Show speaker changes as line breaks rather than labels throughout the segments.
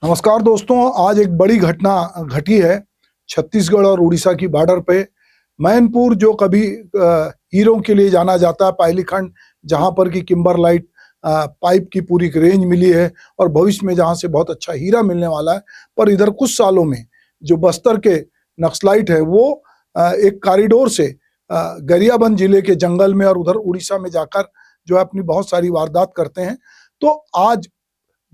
नमस्कार दोस्तों, आज एक बड़ी घटना घटी है छत्तीसगढ़ और उड़ीसा की बॉर्डर पे। मैनपुर जो कभी हीरों के लिए जाना जाता है, पायली खंड, जहां पर की किम्बरलाइट पाइप की पूरी एक रेंज मिली है और भविष्य में जहां से बहुत अच्छा हीरा मिलने वाला है। पर इधर कुछ सालों में जो बस्तर के नक्सलाइट है वो एक कॉरिडोर से गरियाबंद जिले के जंगल में और उधर उड़ीसा में जाकर जो है अपनी बहुत सारी वारदात करते हैं। तो आज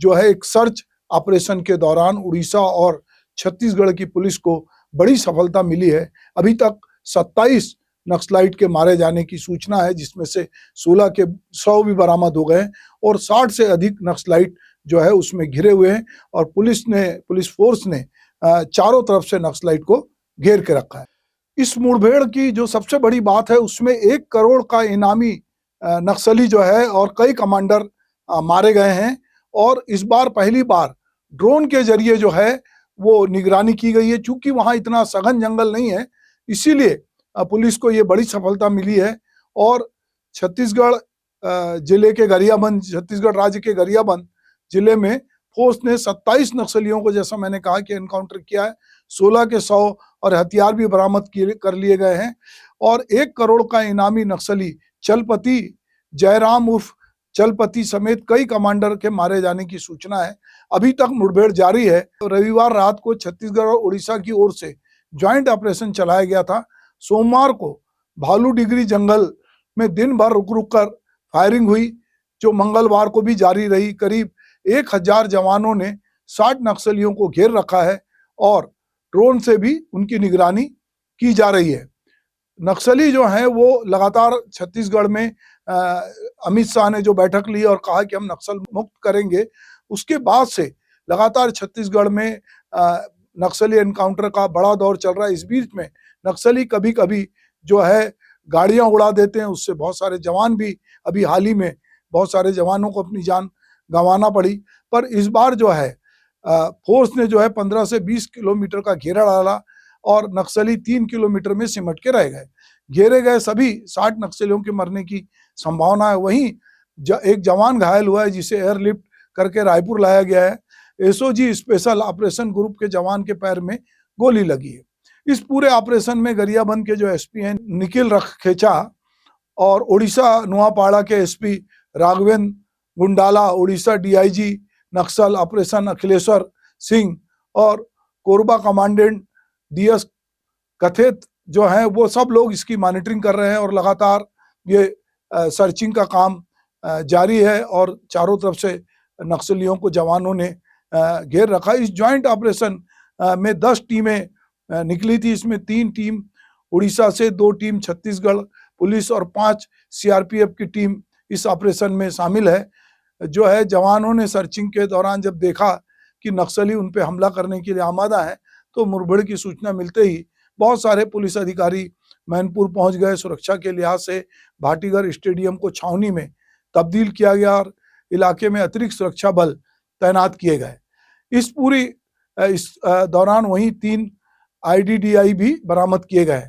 जो है एक सर्च ऑपरेशन के दौरान उड़ीसा और छत्तीसगढ़ की पुलिस को बड़ी सफलता मिली है। अभी तक 27 नक्सलाइट के मारे जाने की सूचना है, जिसमें से 16 के 100 भी बरामद हो गए और 60 से अधिक नक्सलाइट जो है उसमें घिरे हुए हैं और पुलिस फोर्स ने चारों तरफ से नक्सलाइट को घेर के रखा है। इस मुठभेड़ की जो सबसे बड़ी बात है उसमें 1 करोड़ का इनामी नक्सली जो है और कई कमांडर मारे गए हैं। और इस बार पहली बार ड्रोन के जरिए जो है वो निगरानी की गई है। चूंकि वहां इतना सघन जंगल नहीं है, इसीलिए पुलिस को ये बड़ी सफलता मिली है। और छत्तीसगढ़ जिले के गरियाबंद, छत्तीसगढ़ राज्य के गरियाबंद जिले में फोर्स ने 27 नक्सलियों को, जैसा मैंने कहा, कि एनकाउंटर किया है। 16 के 100 और हथियार भी बरामद कर लिए गए हैं। और 1 करोड़ का इनामी नक्सली चलपति जयराम उर्फ चलपति समेत कई कमांडर के मारे जाने की सूचना है। अभी तक मुठभेड़ जारी है। तो रविवार रात को छत्तीसगढ़ और उड़ीसा की ओर से ज्वाइंट ऑपरेशन चलाया गया था। सोमवार को भालू डिगरी जंगल में दिन भर रुक रुक कर फायरिंग हुई, जो मंगलवार को भी जारी रही। करीब 1000 जवानों ने 60 नक्सलियों को घेर रखा है और ड्रोन से भी उनकी निगरानी की जा रही है। नक्सली जो हैं वो लगातार छत्तीसगढ़ में अमित शाह ने जो बैठक ली और कहा कि हम नक्सल मुक्त करेंगे, उसके बाद से लगातार छत्तीसगढ़ में नक्सली एनकाउंटर का बड़ा दौर चल रहा है। इस बीच में नक्सली कभी कभी जो है गाड़ियां उड़ा देते हैं, उससे बहुत सारे जवान भी, अभी हाल ही में बहुत सारे जवानों को अपनी जान गंवाना पड़ी। पर इस बार जो है फोर्स ने जो है 15 से 20 किलोमीटर का घेरा डाला और नक्सली 3 किलोमीटर में सिमट के रह गए। घेरे गए सभी 60 नक्सलियों के मरने की संभावना है। वहीं एक जवान घायल हुआ है, जिसे एयरलिफ्ट करके रायपुर लाया गया है। एसओजी स्पेशल ऑपरेशन ग्रुप के जवान के पैर में गोली लगी है। इस पूरे ऑपरेशन में गरियाबंद के जो एसपी हैं निखिल रखखेचा और उड़ीसा नुआपाड़ा के एसपी राघवेंद्र गुंडाला, उड़ीसा डीआईजी नक्सल ऑपरेशन अखिलेश्वर सिंह और कोरबा कमांडेंट डीएस कथित जो है वो सब लोग इसकी मॉनिटरिंग कर रहे हैं और लगातार ये सर्चिंग का काम जारी है और चारों तरफ से नक्सलियों को जवानों ने घेर रखा। इस ज्वाइंट ऑपरेशन में 10 टीमें निकली थी। इसमें 3 टीम उड़ीसा से, 2 टीम छत्तीसगढ़ पुलिस और 5 सीआरपीएफ की टीम इस ऑपरेशन में शामिल है। जो है जवानों ने सर्चिंग के दौरान जब देखा कि नक्सली उन पे हमला करने के लिए आमादा है, तो मुठभेड़ की सूचना मिलते ही बहुत सारे पुलिस अधिकारी मैनपुर पहुंच गए। सुरक्षा के लिहाज से भाटीगढ़ स्टेडियम को छावनी में तब्दील किया गया और इलाके में अतिरिक्त सुरक्षा बल तैनात किए गए। इस दौरान वहीं 3 आईडीडीआई भी बरामद किए गए।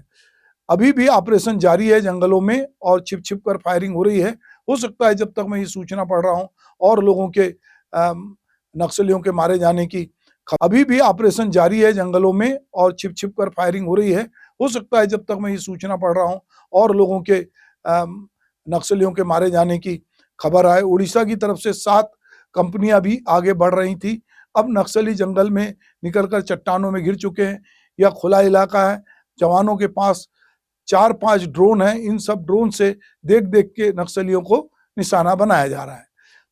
अभी भी ऑपरेशन जारी है जंगलों में और छिप छिप कर फायरिंग हो रही है। हो सकता है जब तक मैं ये सूचना पढ़ रहा हूं और लोगों के नक्सलियों के मारे जाने की अभी भी ऑपरेशन जारी है जंगलों में और छिप छिप कर फायरिंग हो रही है। हो सकता है जब तक मैं ये सूचना पढ़ रहा हूं और लोगों के नक्सलियों के मारे जाने की खबर आए। उड़ीसा की तरफ से 7 कंपनियां भी आगे बढ़ रही थी। अब नक्सली जंगल में निकलकर चट्टानों में गिर चुके हैं। यह खुला इलाका है। जवानों के पास 4-5 ड्रोन हैं। इन सब ड्रोन से देख देख के नक्सलियों को निशाना बनाया जा रहा है।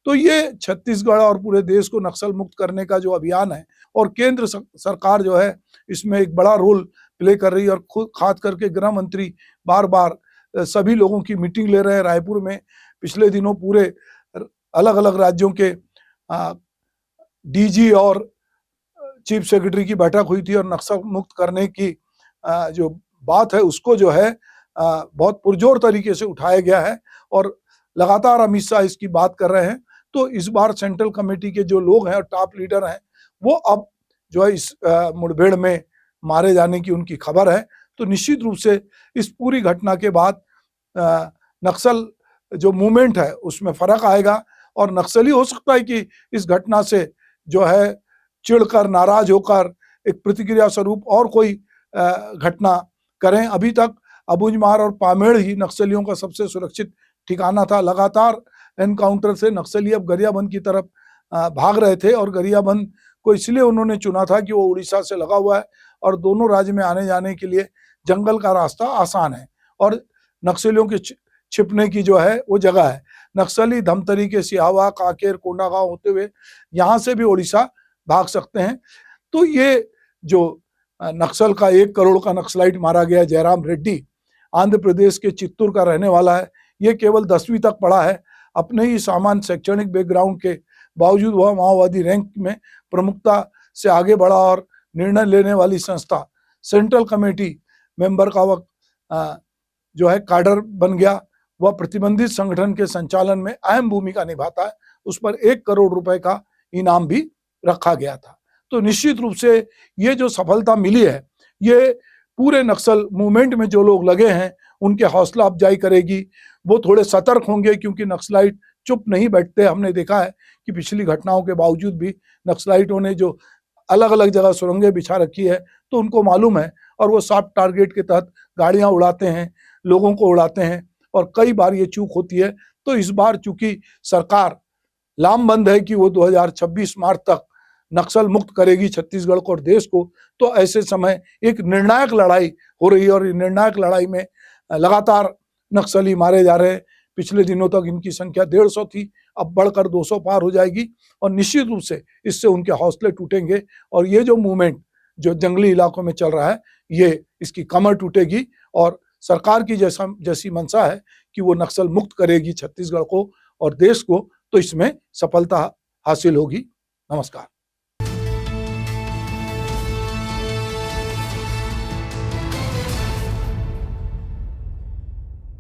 तो ये छत्तीसगढ़ और पूरे देश को नक्सल मुक्त करने का जो अभियान है और केंद्र सरकार जो है इसमें एक बड़ा रोल प्ले कर रही है। और खुद खास करके गृह मंत्री बार बार सभी लोगों की मीटिंग ले रहे हैं। रायपुर में पिछले दिनों पूरे अलग अलग राज्यों के डीजी और चीफ सेक्रेटरी की बैठक हुई थी और नक्सल मुक्त करने की जो बात है उसको जो है बहुत पुरजोर तरीके से उठाया गया है और लगातार अमित शाह इसकी बात कर रहे हैं। तो इस बार सेंट्रल कमेटी के जो लोग हैं और टॉप लीडर हैं वो अब जो है इस मुठभेड़ में मारे जाने की उनकी खबर है। तो निश्चित रूप से इस पूरी घटना के बाद नक्सल जो मूवमेंट है उसमें फर्क आएगा और नक्सली हो सकता है कि इस घटना से जो है चिढ़कर, नाराज होकर एक प्रतिक्रिया स्वरूप और कोई घटना करें। अभी तक अबूझमार और पामेड़ ही नक्सलियों का सबसे सुरक्षित ठिकाना था। लगातार एनकाउंटर से नक्सली अब गरियाबंद की तरफ भाग रहे थे और गरियाबंद को इसलिए उन्होंने चुना था कि वो उड़ीसा से लगा हुआ है और दोनों राज्य में आने जाने के लिए जंगल का रास्ता आसान है और नक्सलियों के छिपने की जो है वो जगह है। नक्सली धमतरी के सिहावा, कांकेर, कोंडागांव होते हुए यहाँ से भी उड़ीसा भाग सकते हैं। तो ये जो नक्सल का 1 करोड़ का नक्सलाइट मारा गया जयराम रेड्डी, आंध्र प्रदेश के चित्तूर का रहने वाला है। ये केवल 10वीं तक पढ़ा है। अपने ही सामान्य शैक्षणिक बैकग्राउंड के बावजूद वह माओवादी रैंक में प्रमुखता से आगे बढ़ा और निर्णय लेने वाली संस्था सेंट्रल कमेटी मेंबर का वह जो है काडर बन गया। वह प्रतिबंधित संगठन के संचालन में अहम भूमिका निभाता है। उस पर 1 करोड़ रुपए का इनाम भी रखा गया था। तो निश्चित रूप से ये जो सफलता मिली है, ये पूरे नक्सल मूवमेंट में जो लोग लगे हैं उनके हौसला अफजाई करेगी। वो थोड़े सतर्क होंगे क्योंकि नक्सलाइट चुप नहीं बैठते। हमने देखा है कि पिछली घटनाओं के बावजूद भी नक्सलाइटों ने जो अलग अलग जगह सुरंगें बिछा रखी है तो उनको मालूम है और वो सॉफ्ट टारगेट के तहत गाड़ियां उड़ाते हैं, लोगों को उड़ाते हैं और कई बार ये चूक होती है। तो इस बार चूंकि सरकार लामबंद है कि वो 2026 मार्च तक नक्सल मुक्त करेगी छत्तीसगढ़ को और देश को, तो ऐसे समय एक निर्णायक लड़ाई हो रही है और निर्णायक लड़ाई में लगातार नक्सली मारे जा रहे हैं। पिछले दिनों तक इनकी संख्या 150 थी, अब बढ़कर 200 पार हो जाएगी और निश्चित रूप से इससे उनके हौसले टूटेंगे और ये जो मूवमेंट जो जंगली इलाकों में चल रहा है ये इसकी कमर टूटेगी और सरकार की जैसी मंशा है कि वो नक्सल मुक्त करेगी छत्तीसगढ़ को और देश को, तो इसमें सफलता हासिल होगी। नमस्कार।